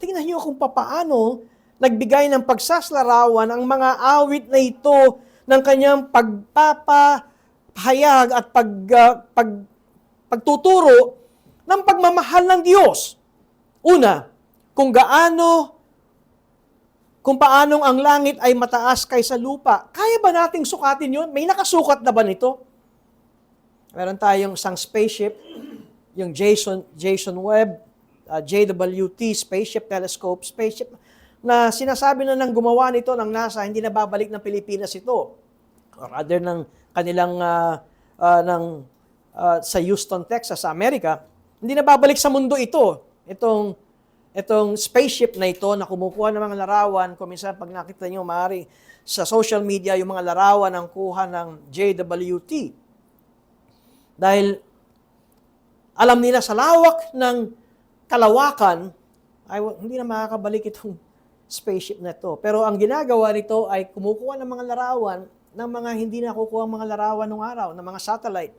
Tingnan niyo kung paano nagbigay ng pagsaslarawan ang mga awit na ito ng Kanyang pagpapahayag at pagtuturo ng pagmamahal ng Diyos. Una, kung paanong ang langit ay mataas kaysa lupa. Kaya ba nating sukatin yun? May nakasukat na ba nito? Meron tayong isang spaceship, yung Jason Webb, JWT, Spaceship Telescope, na sinasabi na ng gumawa nito ng NASA, hindi na babalik ng Pilipinas ito. Or rather ng kanilang sa Houston, Texas, sa Amerika, hindi na babalik sa mundo ito. Itong spaceship na ito na kumukuha ng mga larawan, kung minsan pag nakita nyo, maaari sa social media, yung mga larawan ang kuha ng JWT. Dahil alam nila sa lawak ng kalawakan, ay hindi na makakabalik itong spaceship na ito. Pero ang ginagawa nito ay kumukuha ng mga larawan ng mga hindi nakukuha ang mga larawan ng araw, ng mga satellite.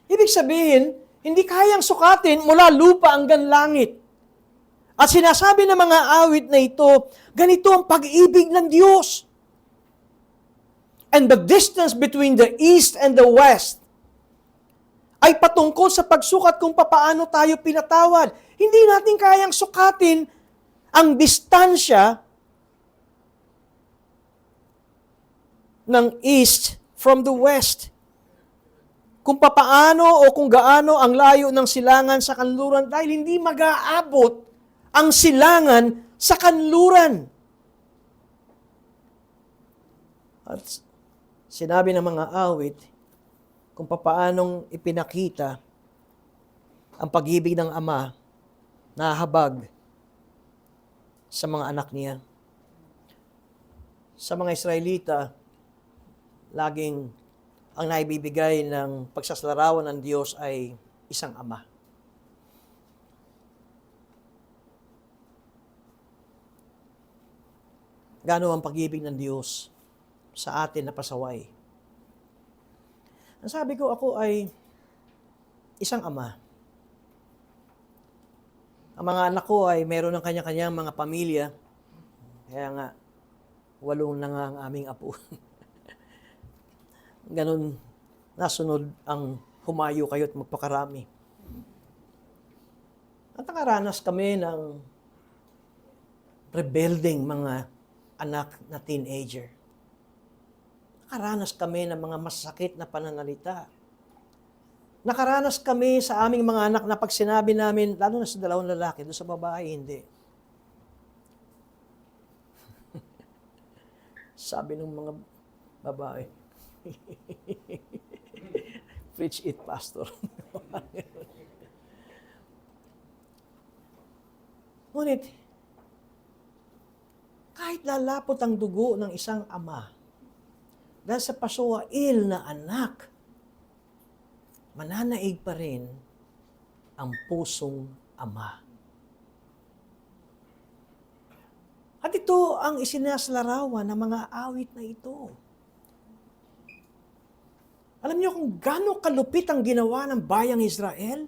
Ibig sabihin, hindi kayang sukatin mula lupa hanggang langit. At sinasabi ng mga awit na ito, ganito ang pag-ibig ng Diyos. And the distance between the east and the west ay patungkol sa pagsukat kung papaano tayo pinatawad. Hindi natin kayang sukatin ang distansya ng east from the west. Kung papaano o kung gaano ang layo ng silangan sa kanluran dahil hindi mag-aabot ang silangan sa kanluran. At sinabi ng mga awit, kung papaanong ipinakita ang pag-ibig ng Ama na habag sa mga anak niya. Sa mga Israelita, laging ang naibibigay ng pagsasalarawan ng Diyos ay isang Ama. Gaano ang pag-ibig ng Diyos sa atin na pasaway. Ang sabi ko, ako ay isang ama. Ang mga anak ko ay meron ng kanya-kanyang mga pamilya. Kaya nga, 8 na nga ang aming apo. Ganun, nasunod ang humayo kayo at magpakarami. At nakaranas kami ng rebelding mga anak na teenager. Nakaranas kami ng mga masakit na pananalita. Nakaranas kami sa aming mga anak na pag sinabi namin, lalo na sa 2 lalaki, doon sa babae, hindi. Sabi ng mga babae, preach it, pastor. Ngunit, kahit lalapot ang dugo ng isang ama, dahil sa pasuwail na anak, mananaig pa rin ang pusong ama. At ito ang isinasalarawan ng mga awit na ito. Alam niyo kung gaano kalupit ang ginawa ng bayang Israel?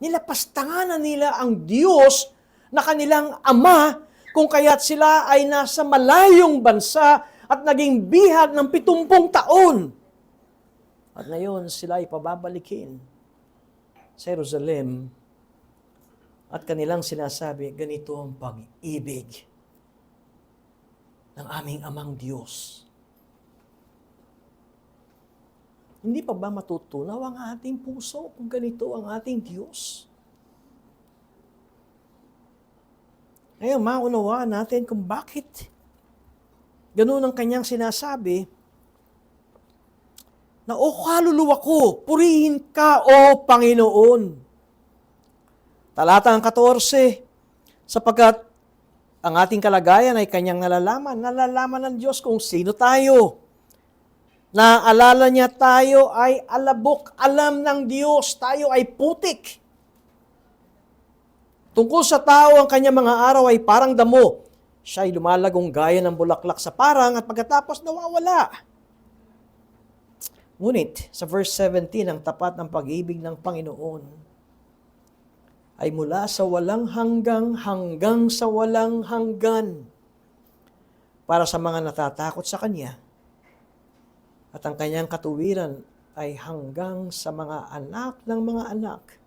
Nilapastangan na nila ang Diyos na kanilang ama kung kaya't sila ay nasa malayong bansa at naging bihag ng 70 taon. At ngayon sila ay pababalikin sa Jerusalem at kanilang sinasabi, ganito ang pag-ibig ng aming amang Diyos. Hindi pa ba matutunaw ang ating puso kung ganito ang ating Diyos? Ngayon, maunawaan natin kung bakit ganun ang kanyang sinasabi na, o kaluluwa ko, purihin ka, o Panginoon. Talatang 14, sapagkat ang ating kalagayan ay kanyang nalalaman ng Diyos kung sino tayo. Naalala niya tayo ay alabok, alam ng Diyos, tayo ay putik. Tungkol sa tao, ang kanyang mga araw ay parang damo. Siya ay lumalagong gaya ng bulaklak sa parang at pagkatapos nawawala. Ngunit, sa verse 17, ang tapat ng pag-ibig ng Panginoon ay mula sa walang hanggang sa walang hanggan para sa mga natatakot sa Kanya. At ang Kanyang katuwiran ay hanggang sa mga anak ng mga anak,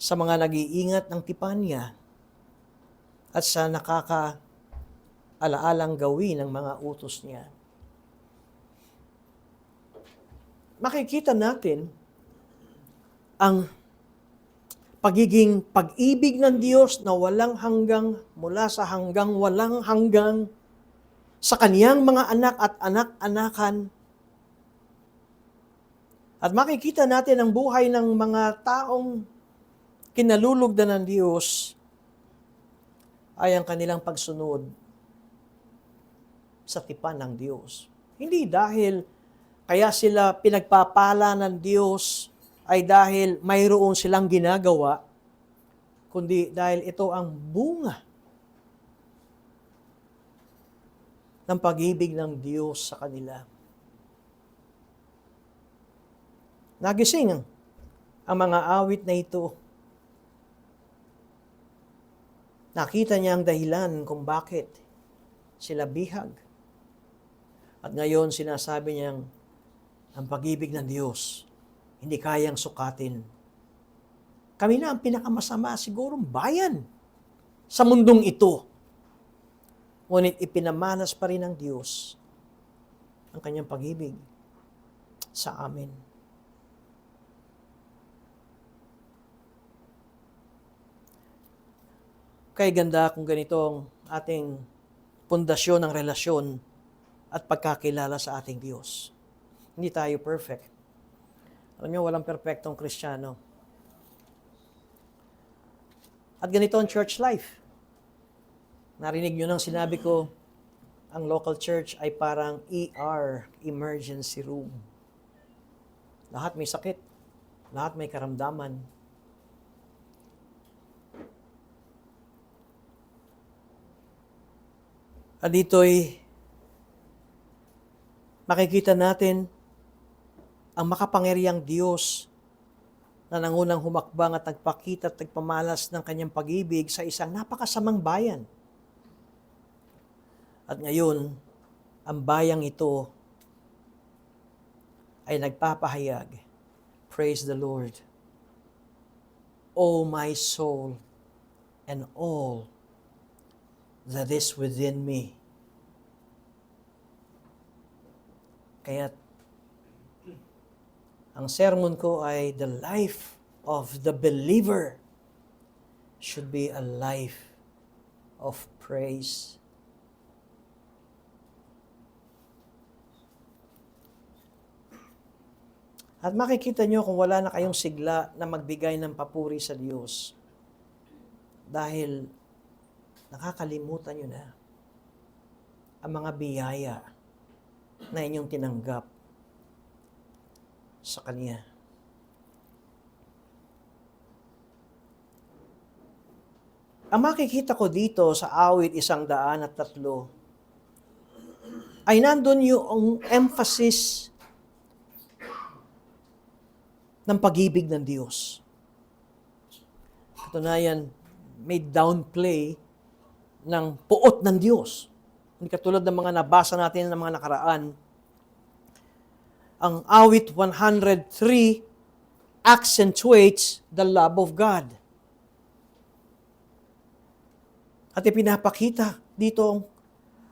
sa mga nag-iingat ng tipan niya, at sa nakaka-alaalang gawin ng mga utos niya. Makikita natin ang pagiging pag-ibig ng Diyos na walang hanggang, mula sa hanggang walang hanggang, sa kaniyang mga anak at anak-anakan. At makikita natin ang buhay ng mga taong kinalulugdan ng Diyos ay ang kanilang pagsunod sa tipan ng Diyos. Hindi dahil kaya sila pinagpapala ng Diyos ay dahil mayroon silang ginagawa, kundi dahil ito ang bunga ng pag-ibig ng Diyos sa kanila. Nagising ang mga awit na ito. Nakita niya ang dahilan kung bakit sila bihag. At ngayon sinasabi niyang ang pag-ibig ng Diyos hindi kayang sukatin. Kami na ang pinakamasama sigurong bayan sa mundong ito. Ngunit ipinamanas pa rin ng Diyos ang kanyang pag-ibig sa amin. Kaya ganda kung ganito ang ating pundasyon ng relasyon at pagkakilala sa ating Diyos. Hindi tayo perfect. Alam niyo, walang perfectong Kristiyano. At ganito ang church life. Narinig niyo nang sinabi ko, ang local church ay parang ER, emergency room. Lahat may sakit. Lahat may karamdaman. At dito'y makikita natin ang makapangyarihang Diyos na nangunang humakbang at nagpakita at nagpamalas ng kanyang pag-ibig sa isang napakasamang bayan. At ngayon, ang bayang ito ay nagpapahayag, praise the Lord, O my soul, and all that is within me. Kaya ang sermon ko ay the life of the believer should be a life of praise. At makikita nyo kung wala na kayong sigla na magbigay ng papuri sa Diyos dahil nakakalimutan nyo na ang mga biyaya na inyong tinanggap sa Kanya. Ang makikita ko dito sa awit 103 ay nandun yung emphasis ng pag-ibig ng Diyos. Katunayan, may downplay ng puot ng Diyos. Hindi katulad ng mga nabasa natin ng mga nakaraan. Ang awit 103 accentuates the love of God. At ipinapakita dito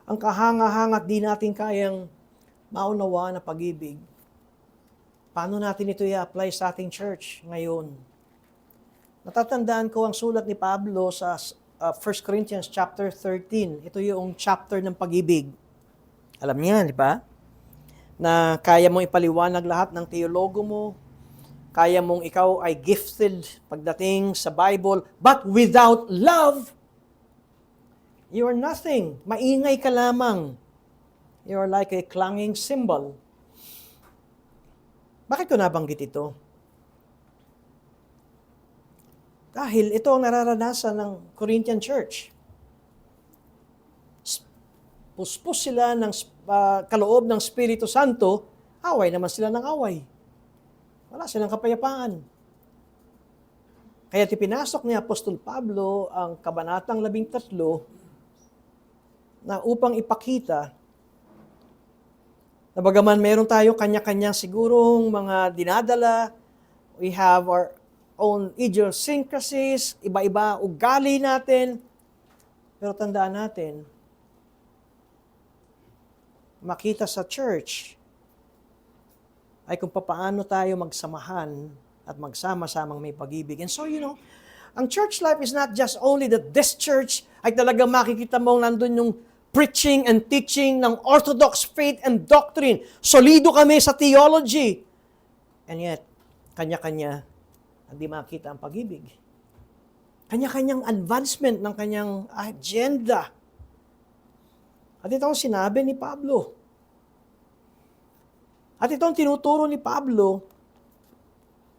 ang kahanga-hangat di natin kayang maunawa na pag-ibig. Paano natin ito i-apply sa ating church ngayon? Natatandaan ko ang sulat ni Pablo sa 1 Corinthians chapter 13. Ito yung chapter ng pag-ibig. Alam niya, di ba? Na kaya mong ipaliwanag lahat ng teologo mo, kaya mong ikaw ay gifted pagdating sa Bible, but without love, you are nothing. Maingay ka lamang. You are like a clanging cymbal. Bakit ko nabanggit ito? Dahil ito ang nararanasan ng Corinthian Church. Puspos sila ng kaloob ng Espiritu Santo, away naman sila ng away. Wala silang kapayapaan. Kaya pinasok ni Apostol Pablo ang kabanatang 13 na upang ipakita na bagaman meron tayo kanya-kanyang sigurong mga dinadala, we have our own idiosyncrasies, iba-iba ugali natin, pero tandaan natin, makita sa church ay kung paano tayo magsamahan at magsama-samang may pag-ibig. And so, ang church life is not just only that this church ay talagang makikita mong nandun yung preaching and teaching ng orthodox faith and doctrine. Solido kami sa theology. And yet, kanya-kanya, hindi makita ang pag-ibig. Kanya-kanyang advancement ng kanyang agenda. At ito ang sinabi ni Pablo. At ito ang tinuturo ni Pablo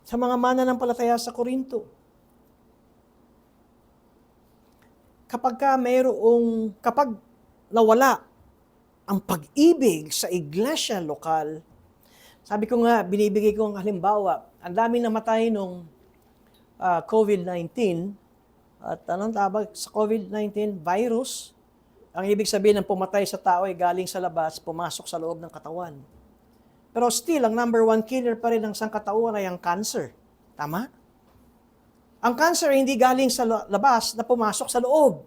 sa mga mananampalataya sa Korinto. Kapag nawala ang pag-ibig sa iglesia lokal, sabi ko nga, binibigay ko ang halimbawa, ang daming namatay nung COVID-19, at anong tawag sa COVID-19? Virus. Ang ibig sabihin ng pumatay sa tao ay galing sa labas, pumasok sa loob ng katawan. Pero still, ang number one killer pa rin ng sangkatauhan ay ang cancer. Tama? Ang cancer ay hindi galing sa labas na pumasok sa loob.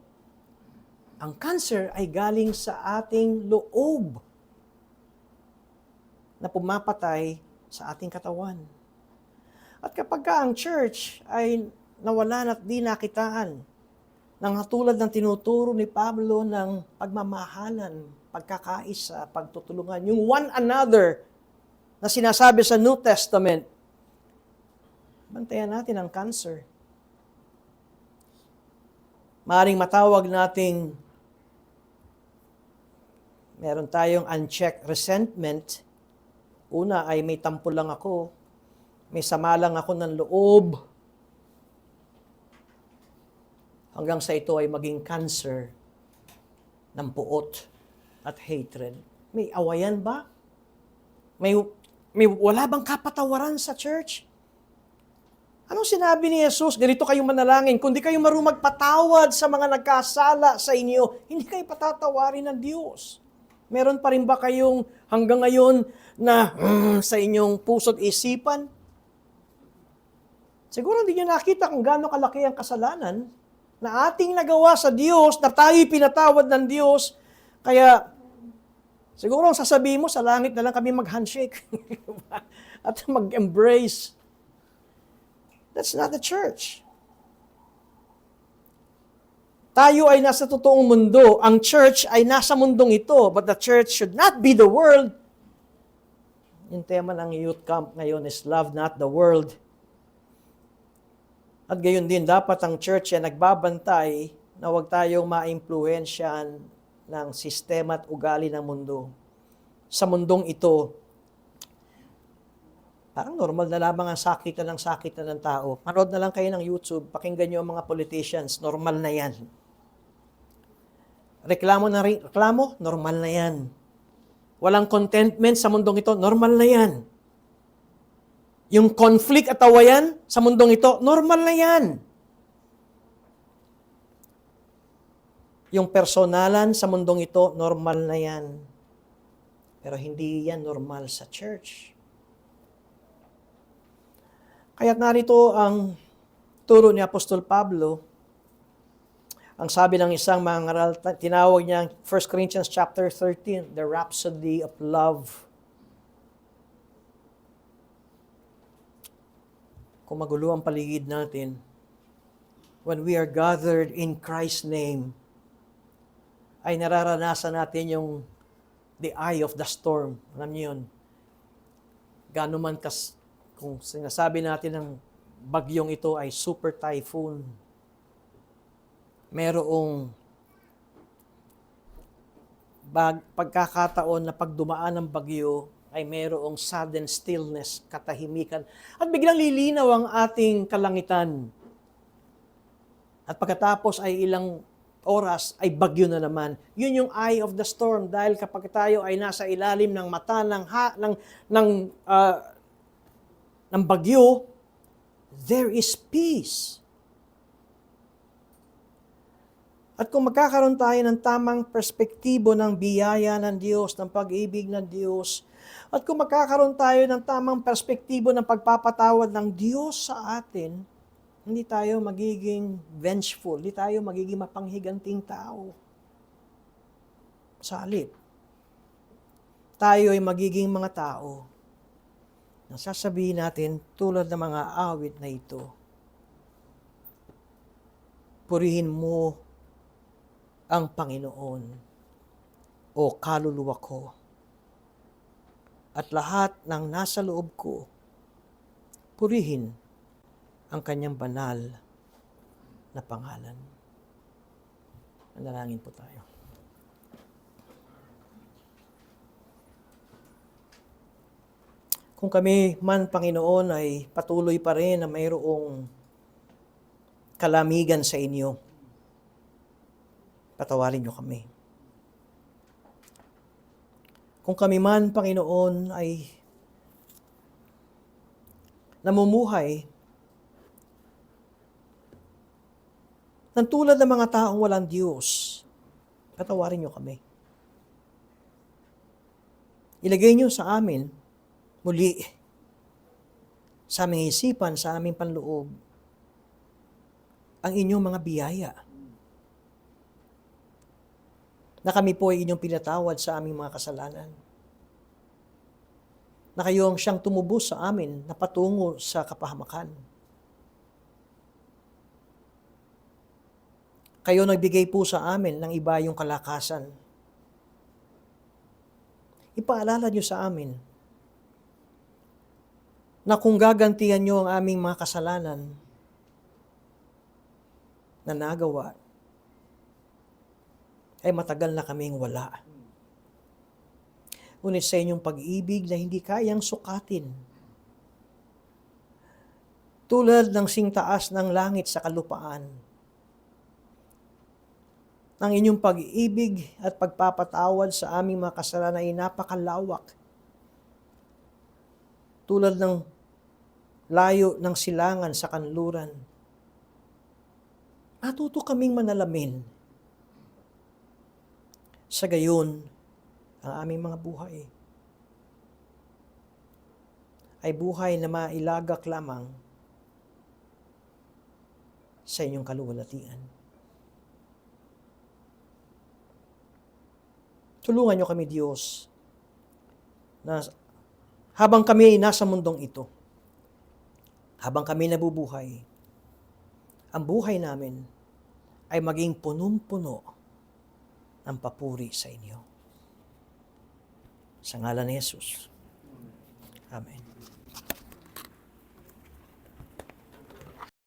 Ang cancer ay galing sa ating loob na pumapatay sa ating katawan. At kapag ang church ay nawalan at di nakitaan ng katulad ng tinuturo ni Pablo ng pagmamahalan, pagkakaisa, pagtutulungan, yung one another na sinasabi sa New Testament, bantayan natin ang cancer. Maaring matawag nating meron tayong unchecked resentment. Una ay may tampo lang ako, may sama lang ako ng loob, hanggang sa ito ay maging cancer ng puot at hatred. May awayan ba? may wala bang kapatawaran sa church? Anong sinabi ni Jesus? Ganito kayong manalangin, kundi kayo marunong magpatawad sa mga nagkasala sa inyo, hindi kayo patatawarin ng Diyos. Meron pa rin ba kayong hanggang ngayon na sa inyong puso't isipan? Siguro hindi nyo nakita kung gaano kalaki ang kasalanan na ating nagawa sa Diyos, na tayo'y pinatawad ng Diyos. Kaya siguro ang sasabihin mo, sa langit na lang kami mag-handshake at mag-embrace. That's not the church. Tayo ay nasa totoong mundo. Ang church ay nasa mundong ito. But the church should not be the world. Yung tema ng youth camp ngayon is love not the world. At gayon din, dapat ang church ay nagbabantay na huwag tayong ma-impluwensyahan ng sistema at ugali ng mundo. Sa mundong ito, parang normal na lamang ang sakitan ng tao. Manood na lang kayo ng YouTube, pakinggan nyo ang mga politicians, normal na yan. Reklamo, normal na yan. Walang contentment sa mundong ito, normal na yan. Yung conflict at awayan sa mundong ito, normal na yan. Yung personalan sa mundong ito, normal na yan. Pero hindi yan normal sa church. Kaya't narito ang turo ni Apostol Pablo. Ang sabi ng isang mangaral, tinawag niya 1 Corinthians chapter 13, the rhapsody of love. Kung magulo ang paligid natin, when we are gathered in Christ's name, ay nararanasan natin yung the eye of the storm. Alam niyo yun? Gaano man kung sinasabi natin ng bagyong ito ay super typhoon, merong pagkakataon na pagdumaan ng bagyo ay merong sudden stillness, katahimikan, at biglang lilinaw ang ating kalangitan. At pagkatapos ay ilang oras ay bagyo na naman. Yun yung eye of the storm, dahil kapag tayo ay nasa ilalim ng mata ng bagyo, there is peace. At kung magkakaroon tayo ng tamang perspektibo ng biyaya ng Diyos, ng pag-ibig ng Diyos, at kung magkakaroon tayo ng tamang perspektibo ng pagpapatawad ng Diyos sa atin, hindi tayo magiging vengeful, hindi tayo magiging mapanghiganting tao. Sa halip, tayo ay magiging mga tao na sasabihin natin tulad ng mga awit na ito, purihin mo ang Panginoon, o kaluluwa ko, at lahat ng nasa loob ko, purihin ang kanyang banal na pangalan. Manalangin po tayo. Kung kami man, Panginoon, ay patuloy pa rin na mayroong kalamigan sa inyo, patawarin niyo kami. Kung kami man, Panginoon, ay namumuhay ng tulad ng mga taong walang Diyos, patawarin niyo kami. Ilagay niyo sa amin, muli, sa aming isipan, sa aming panloob, ang inyong mga biyaya, na kami po ay inyong pinatawad sa aming mga kasalanan, na kayo ang siyang tumubos sa amin na patungo sa kapahamakan. Kayo nagbigay po sa amin ng iba yung kalakasan. Ipaalala niyo sa amin na kung gagantihan niyo ang aming mga kasalanan na nagawa, ay matagal na kaming wala. Ngunit sa inyong pag-ibig na hindi kayang sukatin, tulad ng singtaas ng langit sa kalupaan, ng inyong pag-ibig at pagpapatawad sa aming mga kasalanan ay napakalawak tulad ng layo ng silangan sa kanluran. Matuto kaming manalamin. Sa gayon, ang aming mga buhay ay buhay na mailagak lamang sa inyong kaluwalhatian. Tulungan niyo kami, Diyos, na habang kami ay nasa mundong ito, habang kami nabubuhay, ang buhay namin ay maging punong-puno ng papuri sa inyo. Sa ngalan ni Jesus. Amen.